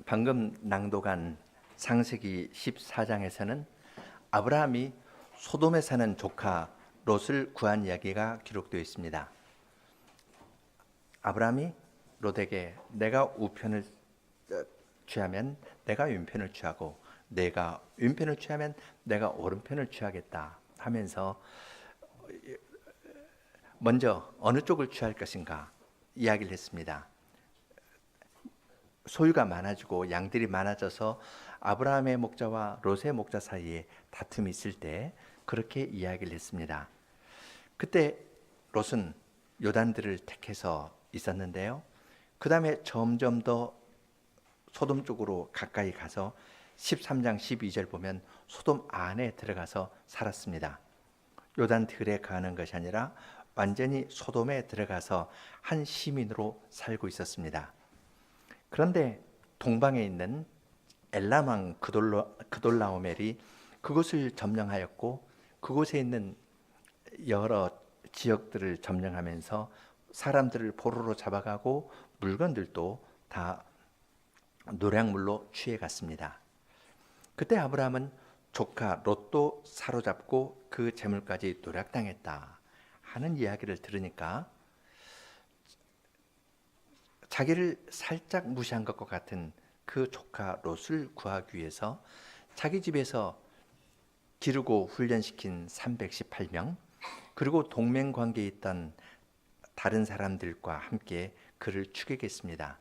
방금 낭독한 창세기 14장에서는 아브라함이 소돔에 사는 조카 롯을 구한 이야기가 기록되어 있습니다. 아브라함이 롯에게 내가 우편을 취하면 내가 왼편을 취하고 내가 왼편을 취하면 내가 오른편을 취하겠다 하면서 먼저 어느 쪽을 취할 것인가 이야기를 했습니다. 소유가 많아지고 양들이 많아져서 아브라함의 목자와 롯의 목자 사이에 다툼이 있을 때 그렇게 이야기를 했습니다. 그때 롯은 요단들을 택해서 있었는데요. 그 다음에 점점 더 소돔 쪽으로 가까이 가서 13장 12절 보면 소돔 안에 들어가서 살았습니다. 요단 들에 가는 것이 아니라 완전히 소돔에 들어가서 한 시민으로 살고 있었습니다. 그런데 동방에 있는 엘람 왕 그돌라오멜이 그곳을 점령하였고 그곳에 있는 여러 지역들을 점령하면서 사람들을 포로로 잡아가고 물건들도 다 노략물로 취해갔습니다. 그때 아브라함은 조카 롯도 사로잡고 그 재물까지 노략당했다 하는 이야기를 들으니까 자기를 살짝 무시한 것과 같은 그 조카 롯을 구하기 위해서 자기 집에서 기르고 훈련시킨 318명 그리고 동맹관계에 있던 다른 사람들과 함께 그를 추격했습니다.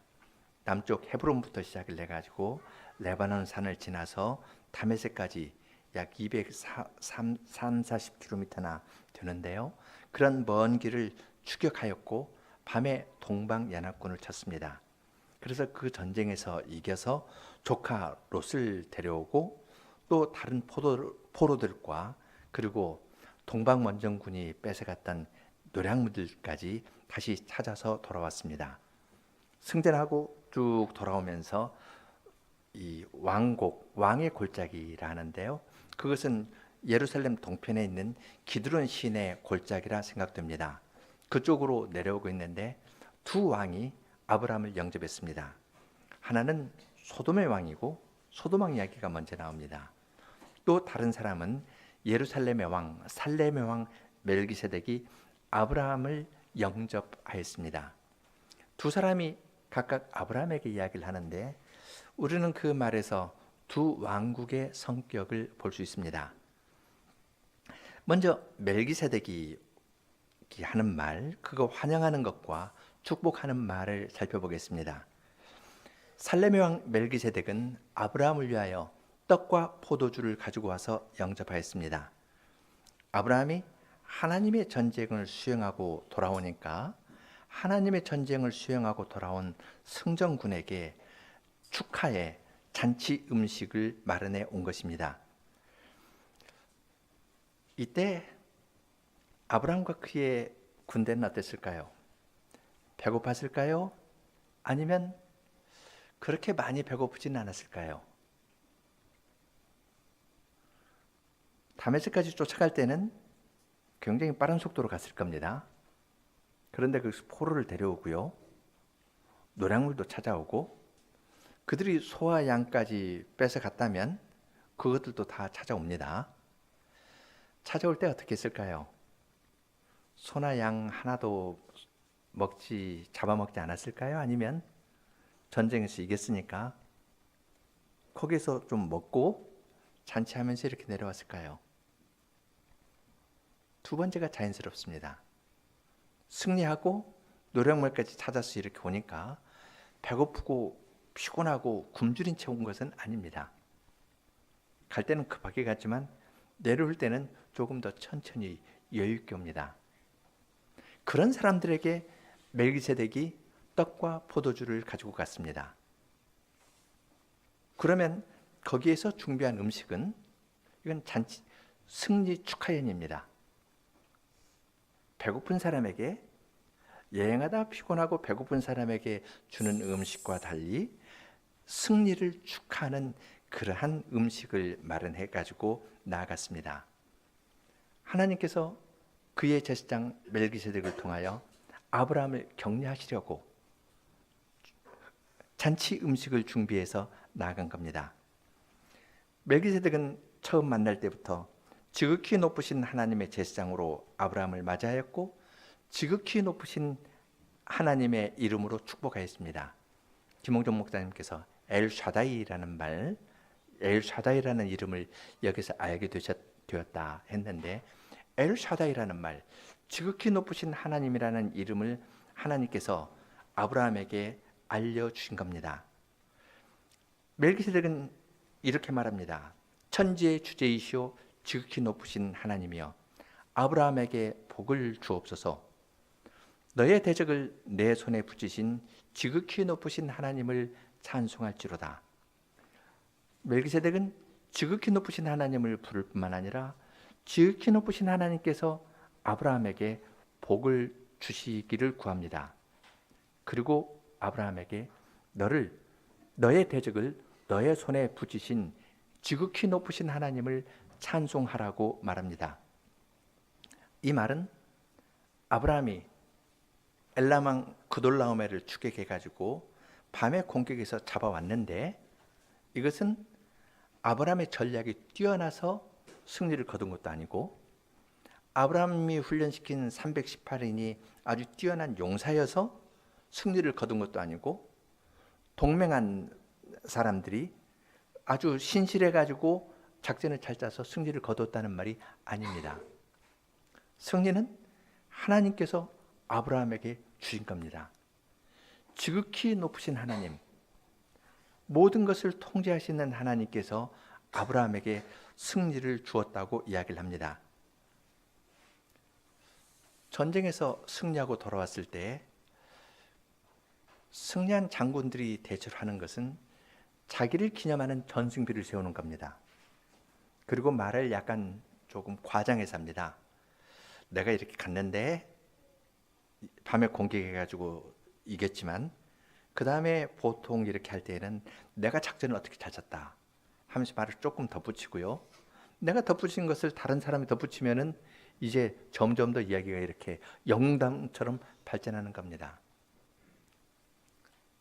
남쪽 헤브론부터 시작을 해가지고 레바논 산을 지나서 다메섹까지 약 240km나 되는데요. 그런 먼 길을 추격하였고 밤에 동방 연합군을 쳤습니다. 그래서 그 전쟁에서 이겨서 조카 롯을 데려오고 또 다른 포로들과 그리고 동방 원정군이 뺏어갔던 노략물들까지 다시 찾아서 돌아왔습니다. 승전하고 쭉 돌아오면서 이 왕의 골짜기라 하는데요. 그것은 예루살렘 동편에 있는 기드론 시내 골짜기라 생각됩니다. 그쪽으로 내려오고 있는데 두 왕이 아브라함을 영접했습니다. 하나는 소돔의 왕이고 소돔 왕 이야기가 먼저 나옵니다. 또 다른 사람은 예루살렘의 왕 살렘의 왕 멜기세덱이 아브라함을 영접하였습니다. 두 사람이 각각 아브라함에게 이야기를 하는데 우리는 그 말에서 두 왕국의 성격을 볼 수 있습니다. 먼저 멜기세덱이 하는 말, 그거 환영하는 것과 축복하는 말을 살펴보겠습니다. 살렘의 왕 멜기세덱은 아브라함을 위하여 떡과 포도주를 가지고 와서 영접하였습니다. 아브라함이 하나님의 전쟁을 수행하고 돌아오니까 하나님의 전쟁을 수행하고 돌아온 승전군에게 축하의 잔치 음식을 마련해 온 것입니다. 이때 아브라함과 그의 군대는 어땠을까요? 배고팠을까요? 아니면 그렇게 많이 배고프지는 않았을까요? 다메섹까지 쫓아갈 때는 굉장히 빠른 속도로 갔을 겁니다. 그런데 그 포로를 데려오고요. 노략물도 찾아오고 그들이 소와 양까지 뺏어갔다면 그것들도 다 찾아옵니다. 찾아올 때 어떻게 했을까요? 소나 양 하나도 잡아먹지 않았을까요? 아니면 전쟁에서 이겼으니까 거기서 좀 먹고 잔치하면서 이렇게 내려왔을까요? 두 번째가 자연스럽습니다. 승리하고 노략물까지 찾아서 이렇게 오니까 배고프고 피곤하고 굶주린 채 온 것은 아닙니다. 갈 때는 급하게 갔지만 내려올 때는 조금 더 천천히 여유 있게 옵니다. 그런 사람들에게 멜기세덱이 떡과 포도주를 가지고 갔습니다. 그러면 거기에서 준비한 음식은 이건 잔치 승리 축하연입니다. 배고픈 사람에게 여행하다 피곤하고 배고픈 사람에게 주는 음식과 달리 승리를 축하하는 그러한 음식을 마련해 가지고 나아갔습니다. 하나님께서 그의 제사장 멜기세덱을 통하여 아브라함을 격려하시려고 잔치 음식을 준비해서 나아간 겁니다. 멜기세덱은 처음 만날 때부터 지극히 높으신 하나님의 제사장으로 아브라함을 맞이하였고 지극히 높으신 하나님의 이름으로 축복하였습니다. 김홍종 목사님께서 엘샤다이라는 이름을 여기서 알게 되었다 했는데, 엘샤다이라는 말, 지극히 높으신 하나님이라는 이름을 하나님께서 아브라함에게 알려주신 겁니다. 멜기세덱은 이렇게 말합니다. 천지의 주제이시오 지극히 높으신 하나님이여, 아브라함에게 복을 주옵소서. 너의 대적을 내 손에 붙이신 지극히 높으신 하나님을 찬송할지로다. 멜기세덱은 지극히 높으신 하나님을 부를 뿐만 아니라 지극히 높으신 하나님께서 아브라함에게 복을 주시기를 구합니다. 그리고 아브라함에게 너의 대적을 너의 손에 붙이신 지극히 높으신 하나님을 찬송하라고 말합니다. 이 말은 아브라함이 엘람왕 그돌라오메를 추격해가지고 밤의 공격에서 잡아왔는데, 이것은 아브라함의 전략이 뛰어나서 승리를 거둔 것도 아니고 아브라함이 훈련시킨 318인이 아주 뛰어난 용사여서 승리를 거둔 것도 아니고 동맹한 사람들이 아주 신실해가지고 작전을 잘 짜서 승리를 거뒀다는 말이 아닙니다. 승리는 하나님께서 아브라함에게 주신 겁니다. 지극히 높으신 하나님, 모든 것을 통제하시는 하나님께서 아브라함에게 승리를 주었다고 이야기를 합니다. 전쟁에서 승리하고 돌아왔을 때 승리한 장군들이 대체로 하는 것은 자기를 기념하는 전승비를 세우는 겁니다. 그리고 말을 약간 조금 과장해서 합니다. 내가 이렇게 갔는데 밤에 공격해가지고 이겼지만 그 다음에 보통 이렇게 할 때에는 내가 작전을 어떻게 찾았다 하면서 말을 조금 덧붙이고요. 내가 덧붙인 것을 다른 사람이 덧붙이면은 이제 점점 더 이야기가 이렇게 영웅담처럼 발전하는 겁니다.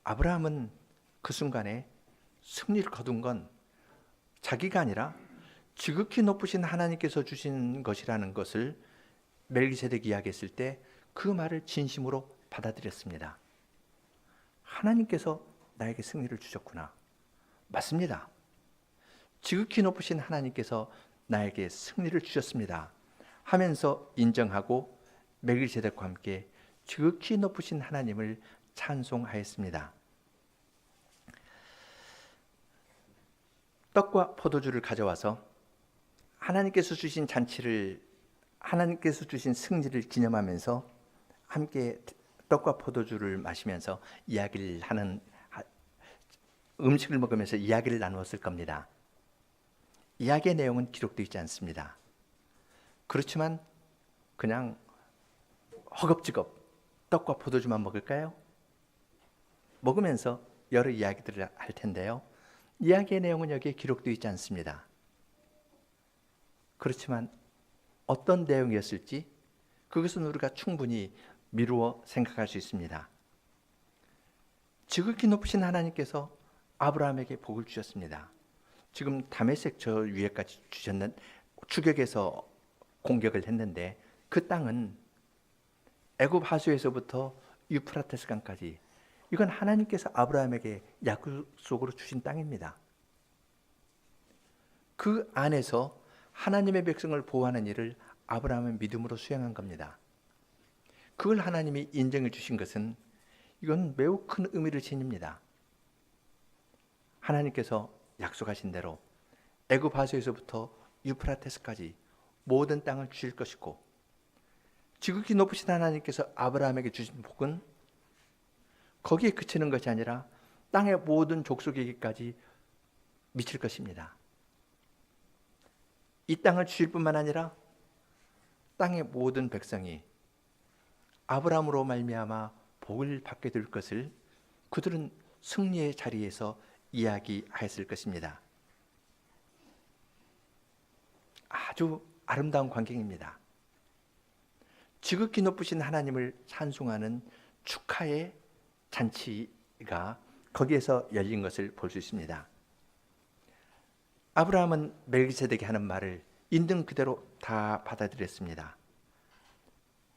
아브라함은 그 순간에 승리를 거둔 건 자기가 아니라 지극히 높으신 하나님께서 주신 것이라는 것을 멜기세덱이 이야기했을 때 그 말을 진심으로 받아들였습니다. 하나님께서 나에게 승리를 주셨구나. 맞습니다. 지극히 높으신 하나님께서 나에게 승리를 주셨습니다 하면서 인정하고 멜기세덱과 함께 지극히 높으신 하나님을 찬송하였습니다. 떡과 포도주를 가져와서 하나님께서 주신 승리를 기념하면서 함께 떡과 포도주를 마시면서 음식을 먹으면서 이야기를 나누었을 겁니다. 이야기의 내용은 기록되어 있지 않습니다. 그렇지만 그냥 허겁지겁 떡과 포도주만 먹을까요? 먹으면서 여러 이야기들을 할 텐데요. 이야기의 내용은 여기에 기록되어 있지 않습니다. 그렇지만 어떤 내용이었을지 그것은 우리가 충분히 미루어 생각할 수 있습니다. 지극히 높으신 하나님께서 아브라함에게 복을 주셨습니다. 지금 다메섹 저 위에까지 주셨는 추격해서 공격을 했는데 그 땅은 애굽 하수에서부터 유프라테스 강까지 이건 하나님께서 아브라함에게 약속으로 주신 땅입니다. 그 안에서 하나님의 백성을 보호하는 일을 아브라함은 믿음으로 수행한 겁니다. 그걸 하나님이 인정해 주신 것은 이건 매우 큰 의미를 지닙니다. 하나님께서 약속하신 대로 애굽 하수에서부터 유프라테스까지 모든 땅을 주실 것이고 지극히 높으신 하나님께서 아브라함에게 주신 복은 거기에 그치는 것이 아니라 땅의 모든 족속에게까지 미칠 것입니다. 이 땅을 주실 뿐만 아니라 땅의 모든 백성이 아브라함으로 말미암아 복을 받게 될 것을 그들은 승리의 자리에서 이야기하였을 것입니다. 아주 아름다운 광경입니다. 지극히 높으신 하나님을 찬송하는 축하의 잔치가 거기에서 열린 것을 볼 수 있습니다. 아브라함은 멜기세덱이 하는 말을 있는 그대로 다 받아들였습니다.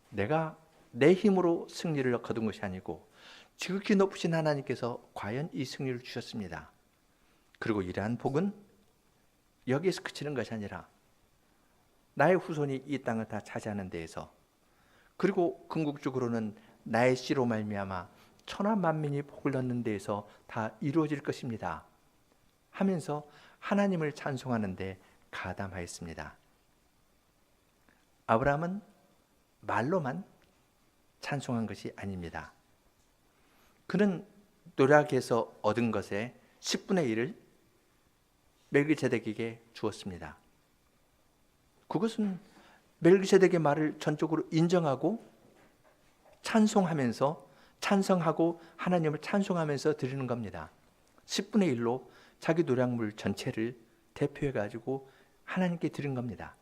내가 내 힘으로 승리를 거둔 것이 아니고 지극히 높으신 하나님께서 과연 이 승리를 주셨습니다. 그리고 이러한 복은 여기에서 그치는 것이 아니라 나의 후손이 이 땅을 다 차지하는 데에서, 그리고 궁극적으로는 나의 씨로 말미암아 천하 만민이 복을 얻는 데에서 다 이루어질 것입니다 하면서 하나님을 찬송하는 데 가담하였습니다. 아브라함은 말로만 찬송한 것이 아닙니다. 그는 노력해서 얻은 것의 10분의 1을 멜기세덱에게 주었습니다. 그것은 멜기세덱의 말을 전적으로 인정하고 찬성하고 하나님을 찬송하면서 드리는 겁니다. 10분의 1로 자기 노량물 전체를 대표해 가지고 하나님께 드린 겁니다.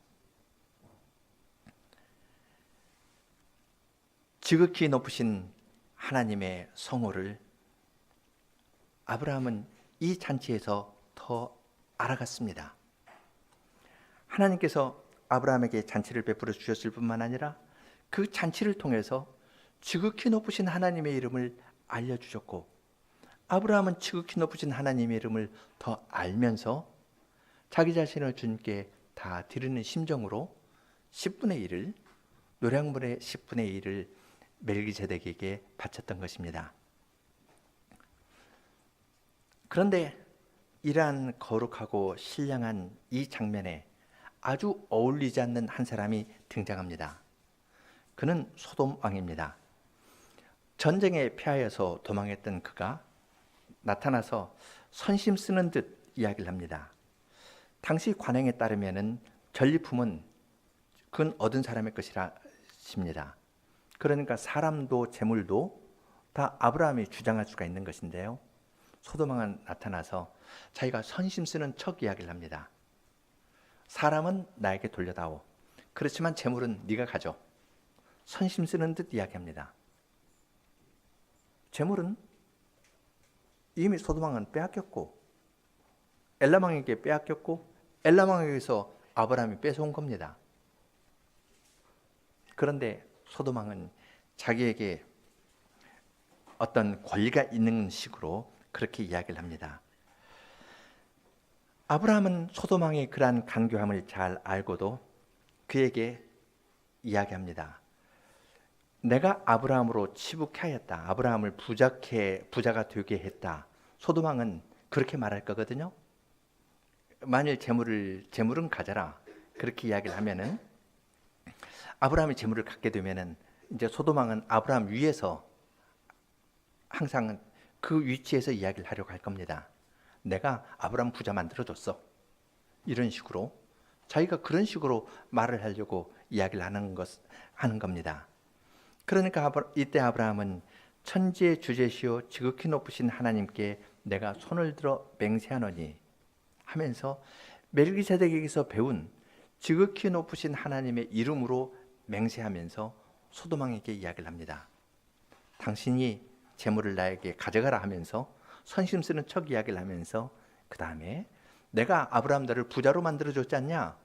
지극히 높으신 하나님의 성호를 아브라함은 이 잔치에서 더 알아갔습니다. 하나님께서 아브라함에게 잔치를 베풀어 주셨을 뿐만 아니라 그 잔치를 통해서 지극히 높으신 하나님의 이름을 알려주셨고, 아브라함은 지극히 높으신 하나님의 이름을 더 알면서 자기 자신을 주님께 다 드리는 심정으로 10분의 1을, 노량물의 10분의 1을 멜기세덱에게 바쳤던 것입니다. 그런데 이러한 거룩하고 신령한 이 장면에 아주 어울리지 않는 한 사람이 등장합니다. 그는 소돔 왕입니다. 전쟁에 패하여서 도망했던 그가 나타나서 선심 쓰는 듯 이야기를 합니다. 당시 관행에 따르면은 전리품은 그건 얻은 사람의 것이라 십니다. 그러니까 사람도 재물도 다 아브라함이 주장할 수가 있는 것인데요. 소돔 왕은 나타나서 자기가 선심 쓰는 척 이야기를 합니다. 사람은 나에게 돌려다오. 그렇지만 재물은 네가 가져. 선심 쓰는 듯 이야기합니다. 재물은 이미 소돔 왕은 빼앗겼고 엘람 왕에게 빼앗겼고 엘람 왕에게서 아브라함이 뺏어온 겁니다. 그런데 소돔 왕은 자기에게 어떤 권리가 있는 식으로 그렇게 이야기를 합니다. 아브라함은 소돔 왕의 그러한 간교함을 잘 알고도 그에게 이야기합니다. 내가 아브라함으로 치북케 하였다. 아브라함을 부자가 되게 했다. 소돔 왕은 그렇게 말할 거거든요. 만일 재물은 가져라. 그렇게 이야기를 하면은 아브라함이 재물을 갖게 되면은 이제 소돔 왕은 아브라함 위에서 항상 그 위치에서 이야기를 하려고 할 겁니다. 내가 아브라함 부자 만들어줬어. 이런 식으로 자기가 그런 식으로 말을 하려고 이야기를 하는 겁니다. 그러니까 이때 아브라함은 천지의 주제시오 지극히 높으신 하나님께 내가 손을 들어 맹세하노니 하면서 멜기세덱에게서 배운 지극히 높으신 하나님의 이름으로 맹세하면서 소돔 왕에게 이야기를 합니다. 당신이 재물을 나에게 가져가라 하면서 선심 쓰는 척 이야기를 하면서 그 다음에 내가 아브라함 너를 부자로 만들어줬지 않냐?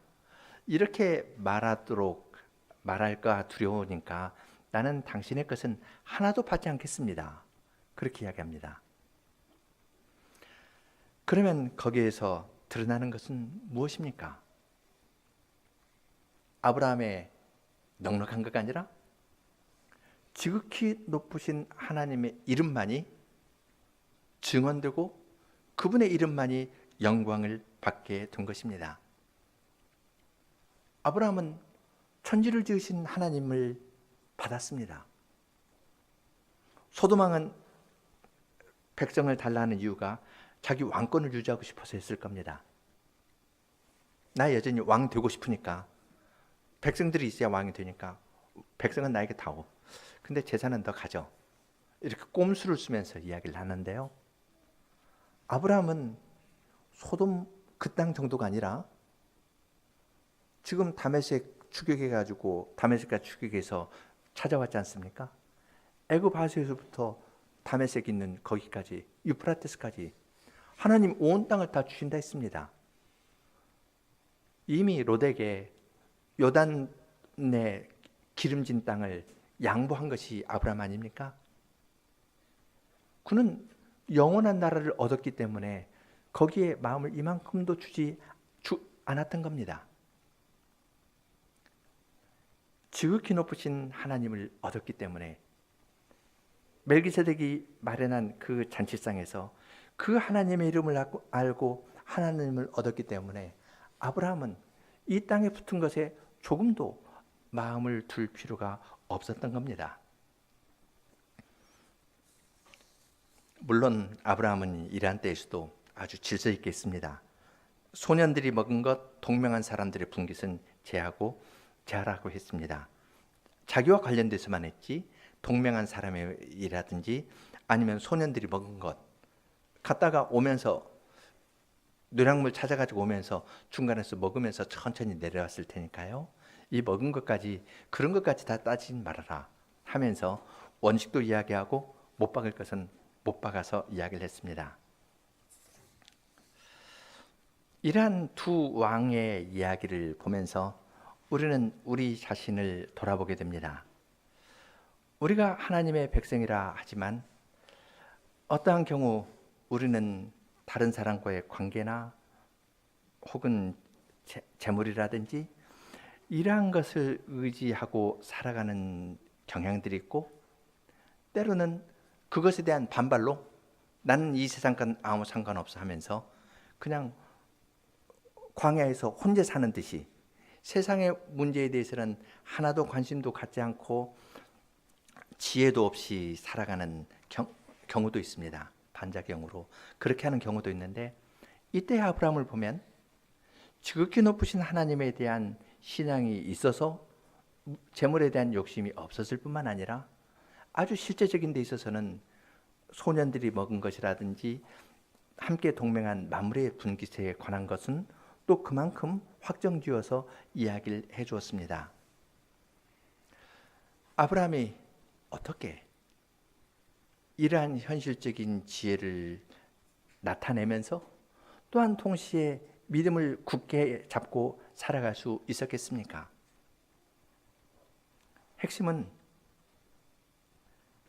이렇게 말할까 두려우니까 나는 당신의 것은 하나도 받지 않겠습니다. 그렇게 이야기합니다. 그러면 거기에서 드러나는 것은 무엇입니까? 아브라함의 넉넉한 것가 아니라 지극히 높으신 하나님의 이름만이 증언되고 그분의 이름만이 영광을 받게 된 것입니다. 아브라함은 천지를 지으신 하나님을 받았습니다. 소돔 왕은 백성을 달라 하는 이유가 자기 왕권을 유지하고 싶어서 했을 겁니다. 나 여전히 왕 되고 싶으니까 백성들이 있어야 왕이 되니까 백성은 나에게 다오. 근데 재산은 더 가져. 이렇게 꼼수를 쓰면서 이야기를 하는데요. 아브라함은 소돔 그 땅 정도가 아니라 지금 다메섹 추격해가지고 다메섹과 추격해서 찾아왔지 않습니까? 애굽 하수에서부터 다메섹 있는 거기까지, 유프라테스까지 하나님 온 땅을 다 주신다 했습니다. 이미 롯에게 요단의 기름진 땅을 양보한 것이 아브라함 아닙니까? 그는 영원한 나라를 얻었기 때문에 거기에 마음을 이만큼도 주지 않았던 겁니다. 지극히 높으신 하나님을 얻었기 때문에 멜기세덱이 마련한 그 잔치상에서 그 하나님의 이름을 알고 하나님을 얻었기 때문에 아브라함은 이 땅에 붙은 것에 조금도 마음을 둘 필요가 없었던 겁니다. 물론 아브라함은 이러한 때에서도 아주 질서 있게 했습니다. 소년들이 먹은 것, 동명한 사람들의 분깃은 제하라고 했습니다. 자기와 관련돼서만 했지 동명한 사람이라든지 아니면 소년들이 먹은 것 갔다가 오면서 노량물 찾아가지고 오면서 중간에서 먹으면서 천천히 내려왔을 테니까요. 이 먹은 것까지 그런 것까지 다 따지지 말아라 하면서 원칙도 이야기하고 못 박을 것은 못 박아서 이야기를 했습니다. 이러한 두 왕의 이야기를 보면서 우리는 우리 자신을 돌아보게 됩니다. 우리가 하나님의 백성이라 하지만 어떠한 경우 우리는 다른 사람과의 관계나 혹은 재물이라든지 이러한 것을 의지하고 살아가는 경향들이 있고 때로는 그것에 대한 반발로 나는 이 세상과는 아무 상관없어 하면서 그냥 광야에서 혼자 사는 듯이 세상의 문제에 대해서는 하나도 관심도 갖지 않고 지혜도 없이 살아가는 경우도 있습니다. 반작용으로 그렇게 하는 경우도 있는데 이때 아브라함을 보면 지극히 높으신 하나님에 대한 신앙이 있어서 재물에 대한 욕심이 없었을 뿐만 아니라 아주 실제적인 데 있어서는 소년들이 먹은 것이라든지 함께 동맹한 만물의 분깃에 관한 것은 또 그만큼 확정지어서 이야기를 해주었습니다. 아브라함이 어떻게 이러한 현실적인 지혜를 나타내면서 또한 동시에 믿음을 굳게 잡고 살아갈 수 있었겠습니까? 핵심은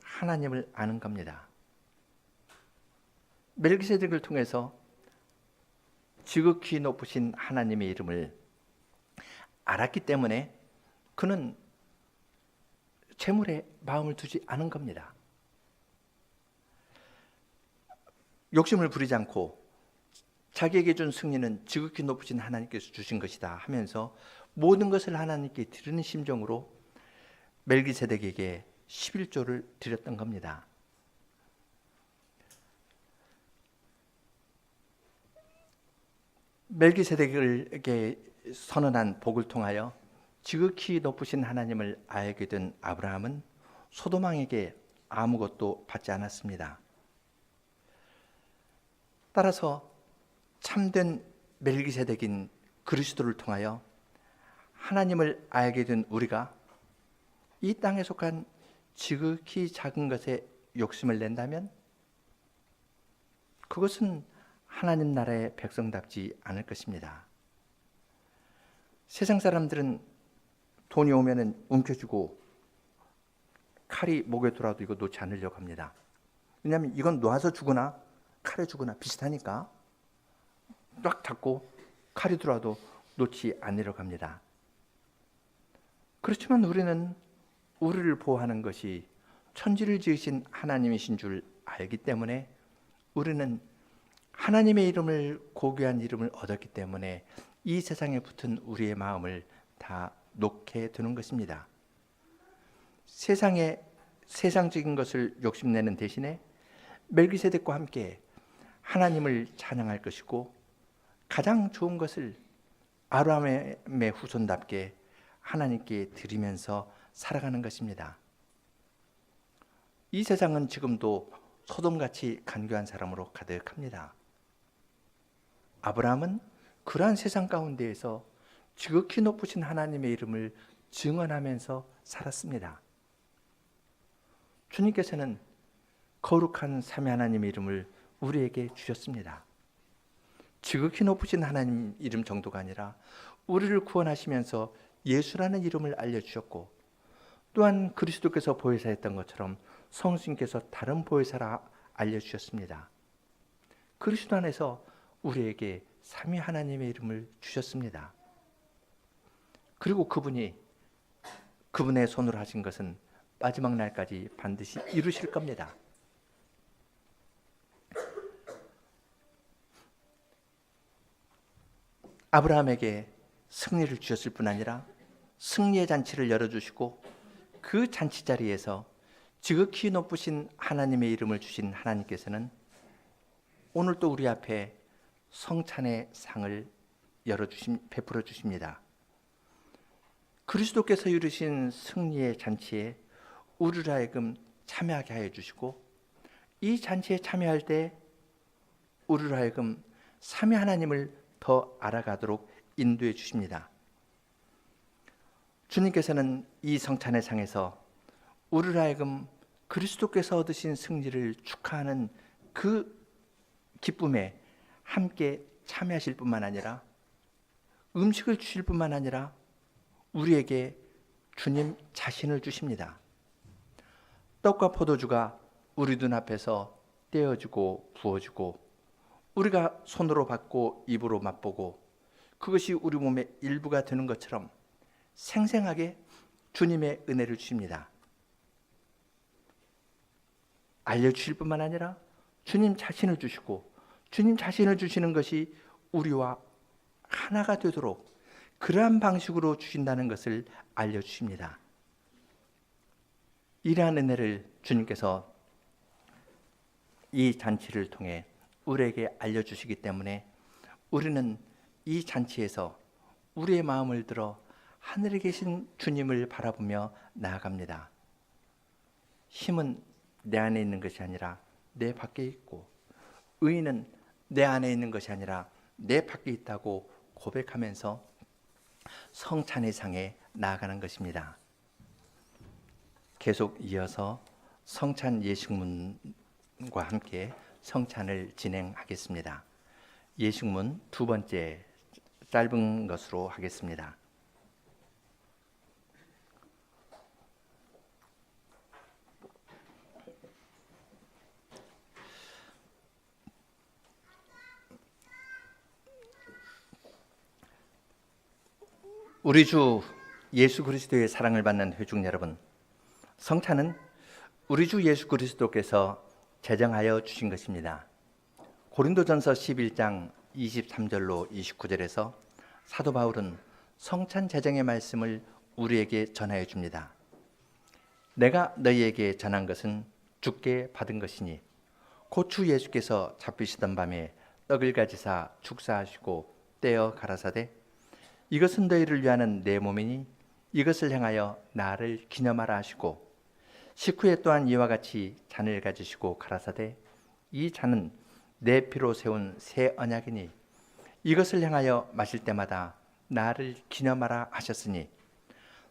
하나님을 아는 겁니다. 멜기세덱을 통해서 지극히 높으신 하나님의 이름을 알았기 때문에 그는 재물에 마음을 두지 않은 겁니다. 욕심을 부리지 않고 자기에게 준 승리는 지극히 높으신 하나님께서 주신 것이다 하면서 모든 것을 하나님께 드리는 심정으로 멜기세덱에게 11조를 드렸던 겁니다. 멜기세덱에게 선언한 복을 통하여 지극히 높으신 하나님을 알게 된 아브라함은 소돔왕에게 아무것도 받지 않았습니다. 따라서 참된 멜기세덱인 그리스도를 통하여 하나님을 알게 된 우리가 이 땅에 속한 지극히 작은 것에 욕심을 낸다면 그것은 하나님 나라의 백성답지 않을 것입니다. 세상 사람들은 돈이 오면은 움켜쥐고 칼이 목에 돌아도 이거 놓지 않으려고 합니다. 왜냐하면 이건 놔서 주거나 칼에 주거나 비슷하니까 딱 잡고 칼이 들어와도 놓지 않으려고 합니다. 그렇지만 우리는 우리를 보호하는 것이 천지를 지으신 하나님이신 줄 알기 때문에 우리는 하나님의 이름을 고귀한 이름을 얻었기 때문에 이 세상에 붙은 우리의 마음을 다 놓게 되는 것입니다. 세상적인 것을 욕심내는 대신에 멜기세덱과 함께 하나님을 찬양할 것이고 가장 좋은 것을 아브라함의 후손답게 하나님께 드리면서 살아가는 것입니다. 이 세상은 지금도 소돔같이 간교한 사람으로 가득합니다. 아브라함은 그러한 세상 가운데에서 지극히 높으신 하나님의 이름을 증언하면서 살았습니다. 주님께서는 거룩한 삼위 하나님의 이름을 우리에게 주셨습니다. 지극히 높으신 하나님 이름 정도가 아니라 우리를 구원하시면서 예수라는 이름을 알려주셨고, 또한 그리스도께서 보혜사였던 것처럼 성수님께서 다른 보혜사라 알려주셨습니다. 그리스도 안에서 우리에게 삼위 하나님의 이름을 주셨습니다. 그리고 그분의 손으로 하신 것은 마지막 날까지 반드시 이루실 겁니다. 아브라함에게 승리를 주셨을 뿐 아니라 승리의 잔치를 열어주시고, 그 잔치 자리에서 지극히 높으신 하나님의 이름을 주신 하나님께서는 오늘 또 우리 앞에 성찬의 상을 베풀어 주십니다. 그리스도께서 이루신 승리의 잔치에 우리를 하여금 참여하게 하여 주시고, 이 잔치에 참여할 때 우리를 하여금 삼위 하나님을 더 알아가도록 인도해 주십니다. 주님께서는 이 성찬의 상에서 우리를 하여금 그리스도께서 얻으신 승리를 축하하는 그 기쁨에 함께 참여하실 뿐만 아니라, 음식을 주실 뿐만 아니라 우리에게 주님 자신을 주십니다. 떡과 포도주가 우리 눈앞에서 떼어주고 부어주고, 우리가 손으로 받고 입으로 맛보고 그것이 우리 몸의 일부가 되는 것처럼 생생하게 주님의 은혜를 주십니다. 알려주실 뿐만 아니라 주님 자신을 주시고, 주님 자신을 주시는 것이 우리와 하나가 되도록 그러한 방식으로 주신다는 것을 알려주십니다. 이러한 은혜를 주님께서 이 잔치를 통해 우리에게 알려주시기 때문에 우리는 이 잔치에서 우리의 마음을 들어 하늘에 계신 주님을 바라보며 나아갑니다. 힘은 내 안에 있는 것이 아니라 내 밖에 있고, 의인은 내 안에 있는 것이 아니라 내 밖에 있다고 고백하면서 성찬의 상에 나아가는 것입니다. 계속 이어서 성찬 예식문과 함께 성찬을 진행하겠습니다. 예식문 두 번째 짧은 것으로 하겠습니다. 우리 주 예수 그리스도의 사랑을 받는 회중 여러분, 성찬은 우리 주 예수 그리스도께서 제정하여 주신 것입니다. 고린도전서 11장 23절로 29절에서 사도 바울은 성찬 제정의 말씀을 우리에게 전하여 줍니다. 내가 너희에게 전한 것은 주께 받은 것이니, 곧 주 예수께서 잡히시던 밤에 떡을 가지사 축사하시고 떼어 가라사대, 이것은 너희를 위하는 내 몸이니 이것을 행하여 나를 기념하라 하시고, 식후에 또한 이와 같이 잔을 가지시고 가라사대, 이 잔은 내 피로 세운 새 언약이니 이것을 행하여 마실 때마다 나를 기념하라 하셨으니,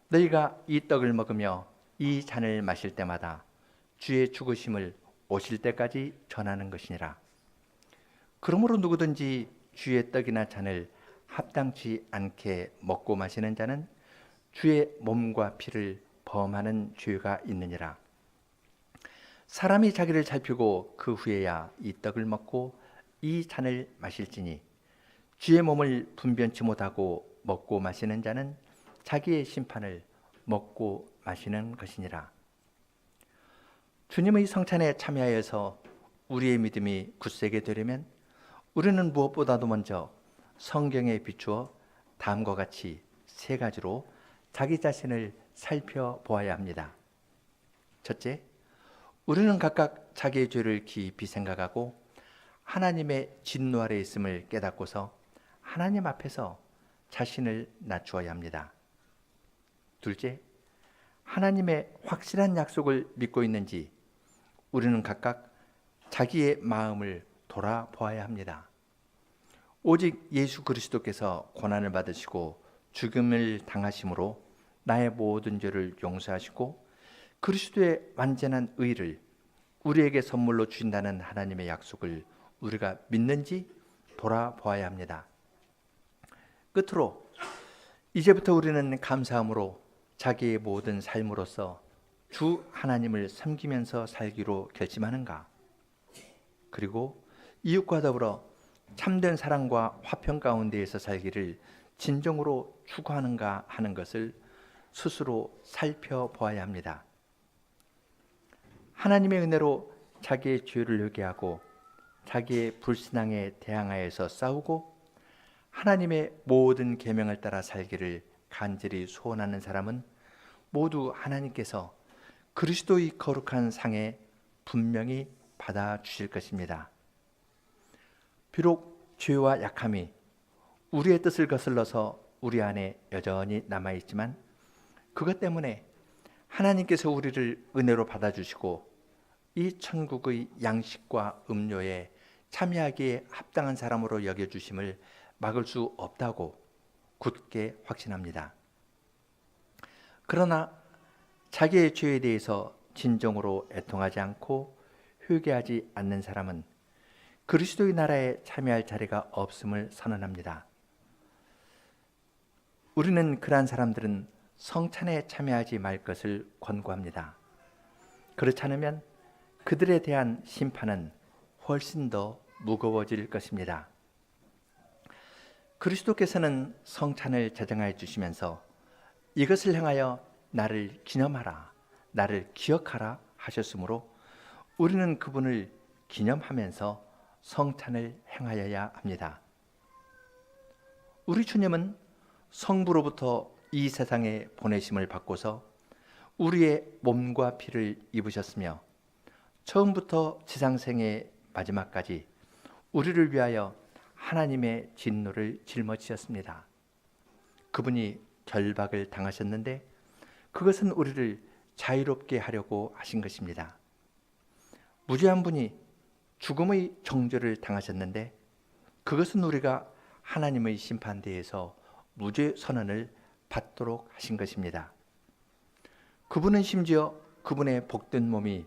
너희가 이 떡을 먹으며 이 잔을 마실 때마다 주의 죽으심을 오실 때까지 전하는 것이니라. 그러므로 누구든지 주의 떡이나 잔을 합당치 않게 먹고 마시는 자는 주의 몸과 피를 범하는 죄가 있느니라. 사람이 자기를 살피고 그 후에야 이 떡을 먹고 이 잔을 마실지니, 주의 몸을 분변치 못하고 먹고 마시는 자는 자기의 심판을 먹고 마시는 것이니라. 주님의 성찬에 참여하여서 우리의 믿음이 굳세게 되려면 우리는 무엇보다도 먼저 성경에 비추어 다음과 같이 세 가지로 자기 자신을 살펴보아야 합니다. 첫째, 우리는 각각 자기의 죄를 깊이 생각하고 하나님의 진노 아래 있음을 깨닫고서 하나님 앞에서 자신을 낮추어야 합니다. 둘째, 하나님의 확실한 약속을 믿고 있는지 우리는 각각 자기의 마음을 돌아보아야 합니다. 오직 예수 그리스도께서 고난을 받으시고 죽음을 당하심으로 나의 모든 죄를 용서하시고 그리스도의 완전한 의를 우리에게 선물로 주신다는 하나님의 약속을 우리가 믿는지 돌아보아야 합니다. 끝으로 이제부터 우리는 감사함으로 자기의 모든 삶으로서 주 하나님을 섬기면서 살기로 결심하는가? 그리고 이웃과 더불어 참된 사랑과 화평 가운데에서 살기를 진정으로 추구하는가 하는 것을 스스로 살펴보아야 합니다. 하나님의 은혜로 자기의 죄를 회개하고 자기의 불신앙에 대항하여서 싸우고 하나님의 모든 계명을 따라 살기를 간절히 소원하는 사람은 모두 하나님께서 그리스도의 거룩한 상에 분명히 받아주실 것입니다. 비록 죄와 약함이 우리의 뜻을 거슬러서 우리 안에 여전히 남아있지만 그것 때문에 하나님께서 우리를 은혜로 받아주시고 이 천국의 양식과 음료에 참여하기에 합당한 사람으로 여겨주심을 막을 수 없다고 굳게 확신합니다. 그러나 자기의 죄에 대해서 진정으로 애통하지 않고 회개하지 않는 사람은 그리스도의 나라에 참여할 자리가 없음을 선언합니다. 우리는 그러한 사람들은 성찬에 참여하지 말 것을 권고합니다. 그렇지 않으면 그들에 대한 심판은 훨씬 더 무거워질 것입니다. 그리스도께서는 성찬을 제정하여 주시면서 이것을 향하여 나를 기념하라, 나를 기억하라 하셨으므로 우리는 그분을 기념하면서 성찬을 행하여야 합니다. 우리 주님은 성부로부터 이 세상에 보내심을 받고서 우리의 몸과 피를 입으셨으며 처음부터 지상생의 마지막까지 우리를 위하여 하나님의 진노를 짊어지셨습니다. 그분이 결박을 당하셨는데 그것은 우리를 자유롭게 하려고 하신 것입니다. 무죄한 분이 죽음의 정죄를 당하셨는데 그것은 우리가 하나님의 심판대에서 무죄 선언을 받도록 하신 것입니다. 그분은 심지어 그분의 복된 몸이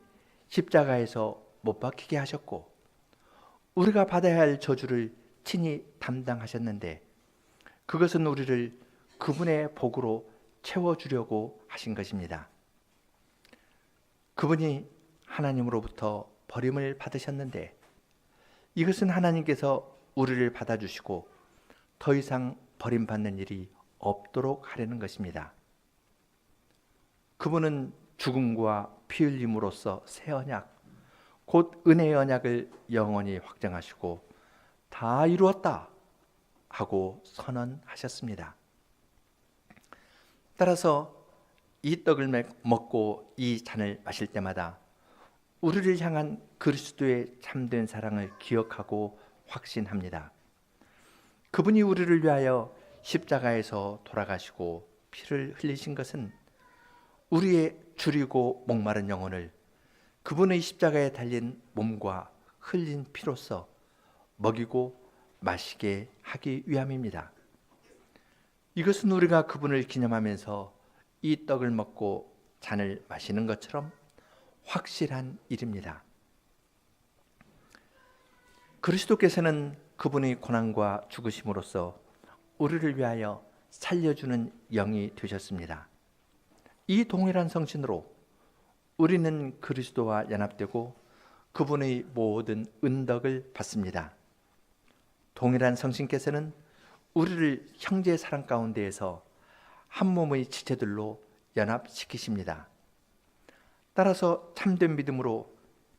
십자가에서 못 박히게 하셨고 우리가 받아야 할 저주를 친히 담당하셨는데 그것은 우리를 그분의 복으로 채워주려고 하신 것입니다. 그분이 하나님으로부터 버림을 받으셨는데 이것은 하나님께서 우리를 받아주시고 더 이상 버림받는 일이 없도록 하려는 것입니다. 그분은 죽음과 피 흘림으로써 새 언약, 곧 은혜의 언약을 영원히 확정하시고 다 이루었다 하고 선언하셨습니다. 따라서 이 떡을 먹고 이 잔을 마실 때마다 우리를 향한 그리스도의 참된 사랑을 기억하고 확신합니다. 그분이 우리를 위하여 십자가에서 돌아가시고 피를 흘리신 것은 우리의 줄이고 목마른 영혼을 그분의 십자가에 달린 몸과 흘린 피로써 먹이고 마시게 하기 위함입니다. 이것은 우리가 그분을 기념하면서 이 떡을 먹고 잔을 마시는 것처럼 확실한 일입니다. 그리스도께서는 그분의 고난과 죽으심으로써 우리를 위하여 살려주는 영이 되셨습니다. 이 동일한 성신으로 우리는 그리스도와 연합되고 그분의 모든 은덕을 받습니다. 동일한 성신께서는 우리를 형제의 사랑 가운데에서 한 몸의 지체들로 연합시키십니다. 따라서 참된 믿음으로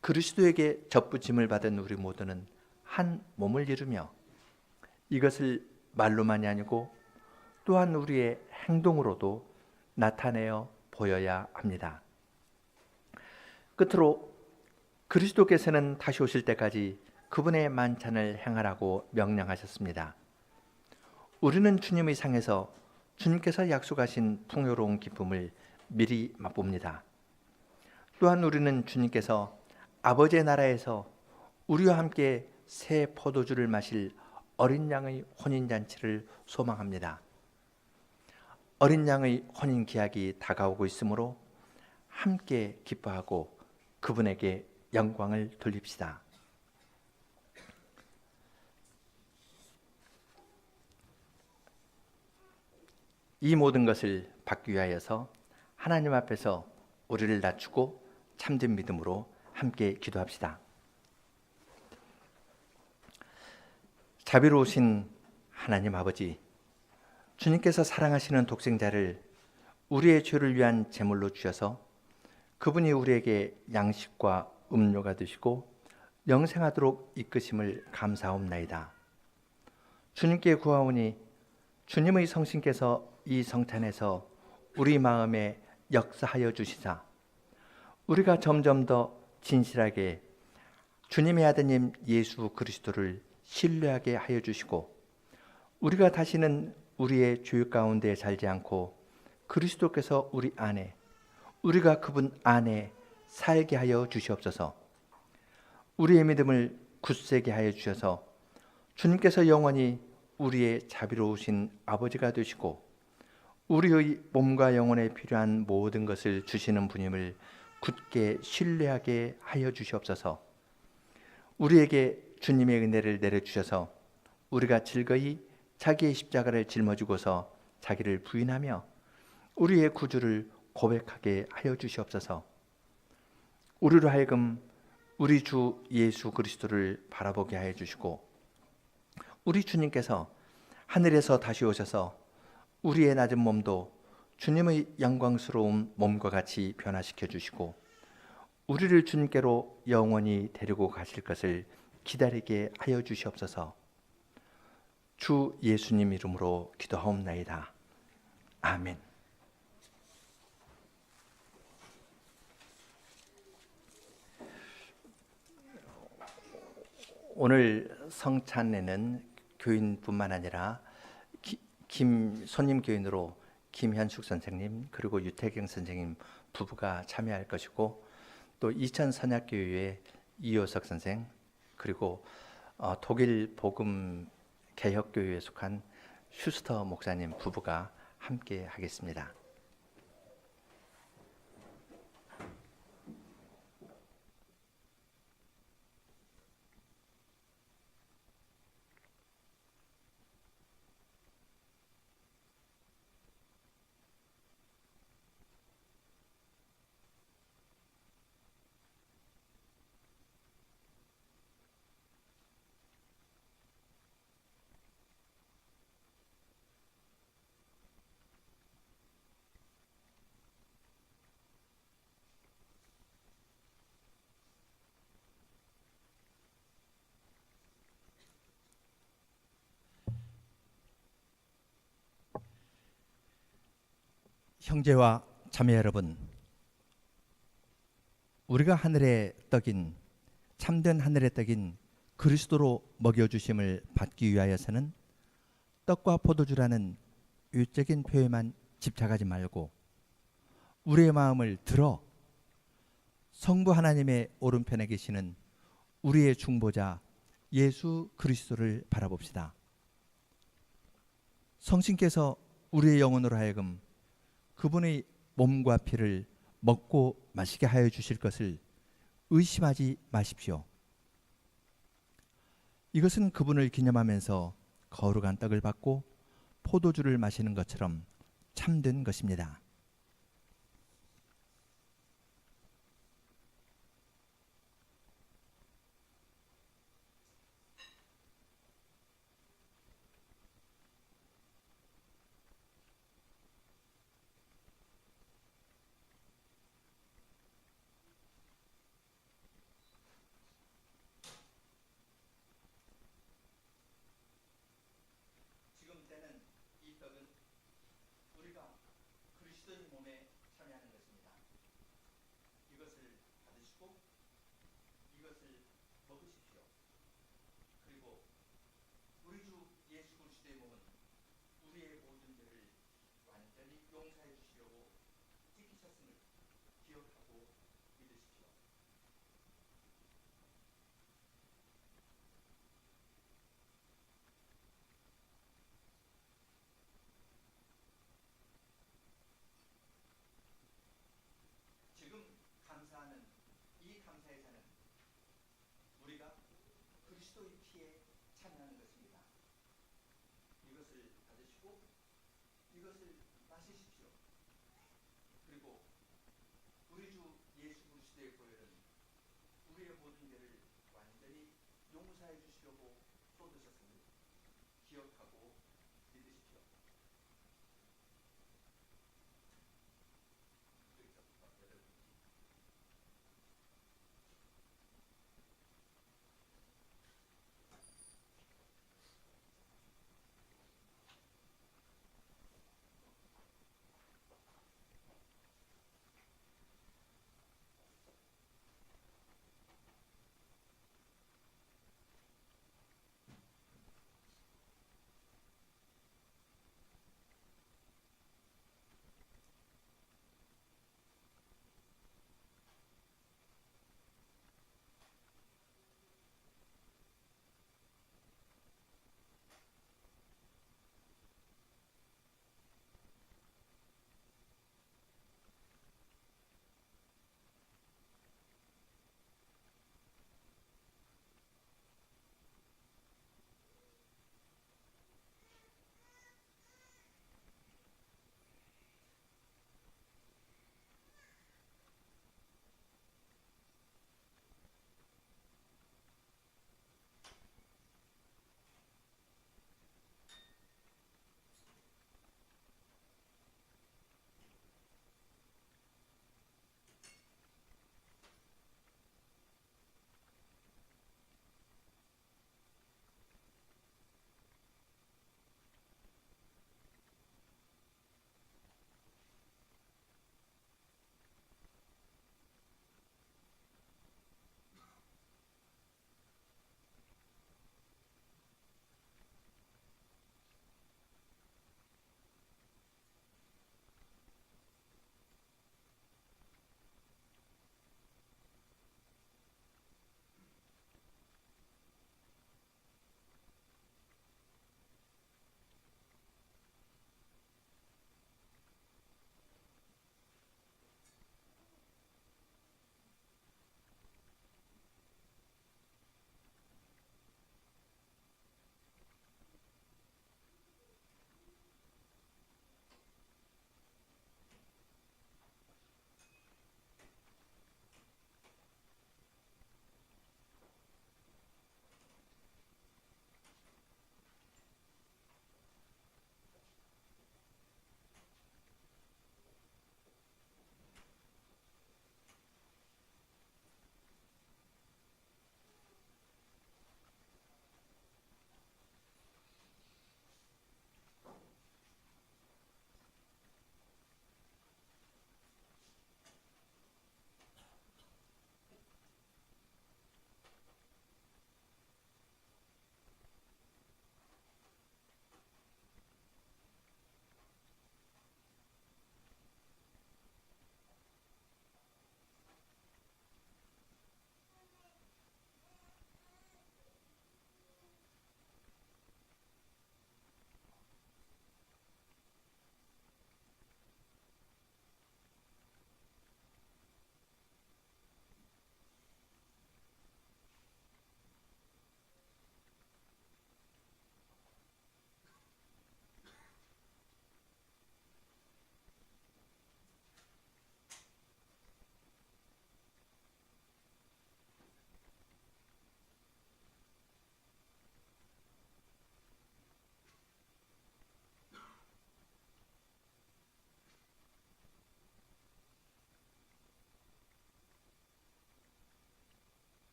그리스도에게 접붙임을 받은 우리 모두는 한 몸을 이루며 이것을 말로만이 아니고 또한 우리의 행동으로도 나타내어 보여야 합니다. 끝으로 그리스도께서는 다시 오실 때까지 그분의 만찬을 행하라고 명령하셨습니다. 우리는 주님의 상에서 주님께서 약속하신 풍요로운 기쁨을 미리 맛봅니다. 또한 우리는 주님께서 아버지의 나라에서 우리와 함께 새 포도주를 마실 어린 양의 혼인잔치를 소망합니다. 어린 양의 혼인 기약이 다가오고 있으므로 함께 기뻐하고 그분에게 영광을 돌립시다. 이 모든 것을 받기 위하여서 하나님 앞에서 우리를 낮추고 참된 믿음으로 함께 기도합시다. 자비로우신 하나님 아버지, 주님께서 사랑하시는 독생자를 우리의 죄를 위한 제물로 주셔서 그분이 우리에게 양식과 음료가 되시고 영생하도록 이끄심을 감사옵나이다. 주님께 구하오니 주님의 성신께서 이 성찬에서 우리 마음에 역사하여 주시사 우리가 점점 더 진실하게 주님의 아드님 예수 그리스도를 신뢰하게 하여 주시고 우리가 다시는 우리의 죄 가운데 살지 않고 그리스도께서 우리 안에, 우리가 그분 안에 살게 하여 주시옵소서. 우리의 믿음을 굳세게 하여 주셔서 주님께서 영원히 우리의 자비로우신 아버지가 되시고 우리의 몸과 영혼에 필요한 모든 것을 주시는 분임을 굳게 신뢰하게 하여 주시옵소서. 우리에게 주님의 은혜를 내려주셔서 우리가 즐거이 자기의 십자가를 짊어지고서 자기를 부인하며 우리의 구주를 고백하게 하여 주시옵소서. 우리로 하여금 우리 주 예수 그리스도를 바라보게 하여 주시고 우리 주님께서 하늘에서 다시 오셔서 우리의 낮은 몸도 주님의 영광스러운 몸과 같이 변화시켜 주시고 우리를 주님께로 영원히 데리고 가실 것을 기다리게 하여 주시옵소서. 주 예수님 이름으로 기도하옵나이다. 아멘. 오늘 성찬에는 교인뿐만 아니라 손님 교인으로 김현숙 선생님 그리고 유태경 선생님 부부가 참여할 것이고 또 이천 선약교회 이효석 선생 그리고 독일 복음 개혁교회에 속한 슈스터 목사님 부부가 함께 하겠습니다. 형제와 자매 여러분, 우리가 하늘의 떡인 참된 하늘의 떡인 그리스도로 먹여주심을 받기 위하여서는 떡과 포도주라는 외적인 표현만 집착하지 말고 우리의 마음을 들어 성부 하나님의 오른편에 계시는 우리의 중보자 예수 그리스도를 바라봅시다. 성신께서 우리의 영혼으로 하여금 그분의 몸과 피를 먹고 마시게 하여 주실 것을 의심하지 마십시오. 이것은 그분을 기념하면서 거룩한 떡을 받고 포도주를 마시는 것처럼 참된 것입니다. 지금 감사하는 이 감사의 잔은 시도의 피에 참여하는 것입니다. 이것을 받으시고 이것을 마시십시오. 그리고 우리 주 예수 그리스도의 보혈은 우리의 모든 죄를 완전히 용서해 주시려고 쏟으셨음을 기억하고 믿으십시오. 여기서부터 8번째.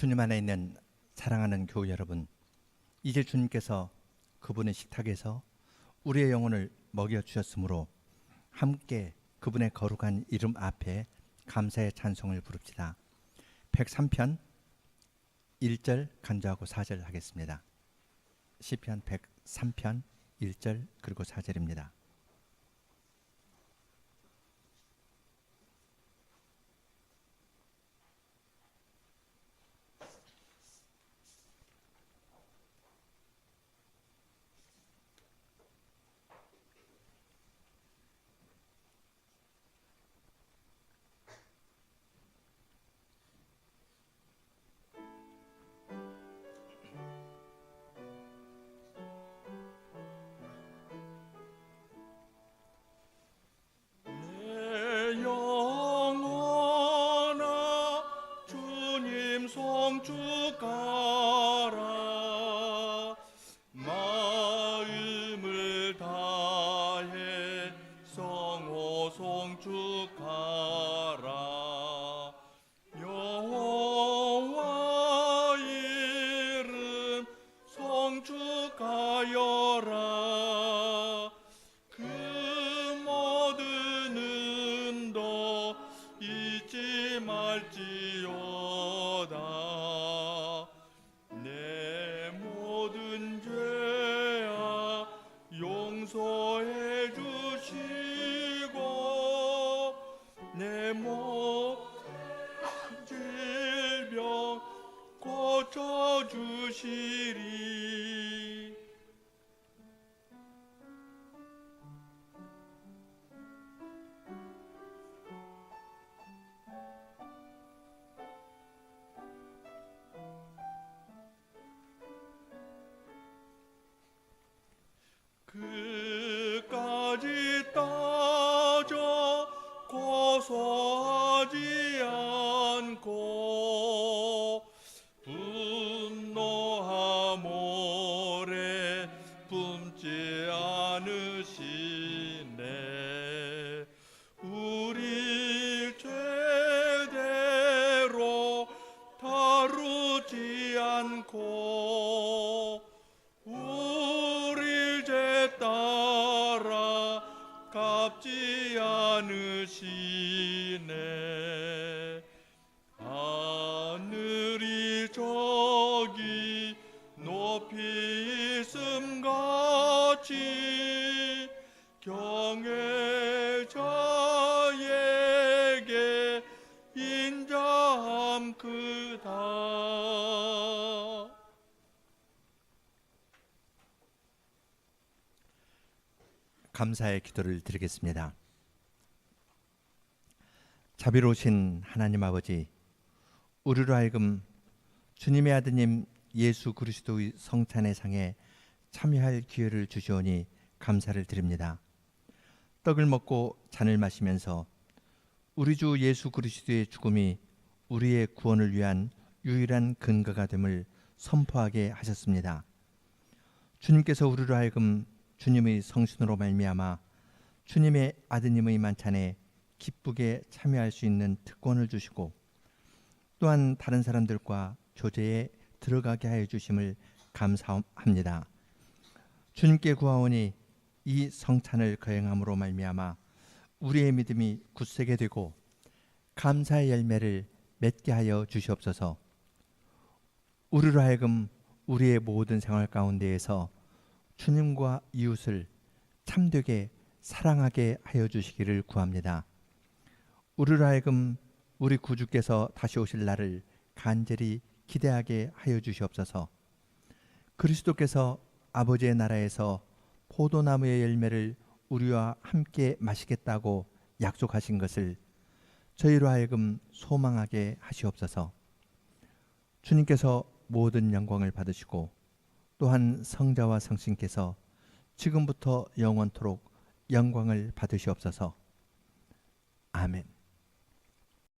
주님 안에 있는 사랑하는 교우 여러분, 이제 주님께서 그분의 식탁에서 우리의 영혼을 먹여주셨으므로 함께 그분의 거룩한 이름 앞에 감사의 찬송을 부릅시다. 103편 1절 간주하고 4절 하겠습니다. 시편 103편 1절 그리고 4절입니다. 주시리. 그까지 따져 고소하지 않고 분노함오래 품지 않으시네. 우리 제대로 다루지 않고 우리 죄 따라 갚지 않으시네. 하늘이 저기 높이 있음같이 경외자에게 인자함 크다. 감사의 기도를 드리겠습니다. 자비로우신 하나님 아버지, 우리로 하여금 주님의 아드님 예수 그리스도의 성찬의 상에 참여할 기회를 주시오니 감사를 드립니다. 떡을 먹고 잔을 마시면서 우리 주 예수 그리스도의 죽음이 우리의 구원을 위한 유일한 근거가 됨을 선포하게 하셨습니다. 주님께서 우리로 하여금 주님의 성신으로 말미암아 주님의 아드님의 만찬에 기쁘게 참여할 수 있는 특권을 주시고 또한 다른 사람들과 교제에 들어가게 하여 주심을 감사합니다. 주님께 구하오니 이 성찬을 거행함으로 말미암아 우리의 믿음이 굳세게 되고 감사의 열매를 맺게 하여 주시옵소서. 우리로 하여금 우리의 모든 생활 가운데에서 주님과 이웃을 참되게 사랑하게 하여 주시기를 구합니다. 우리로 하여금 우리 구주께서 다시 오실 날을 간절히 기대하게 하여 주시옵소서. 그리스도께서 아버지의 나라에서 포도나무의 열매를 우리와 함께 마시겠다고 약속하신 것을 저희로 하여금 소망하게 하시옵소서. 주님께서 모든 영광을 받으시고 또한 성자와 성신께서 지금부터 영원토록 영광을 받으시옵소서. 아멘.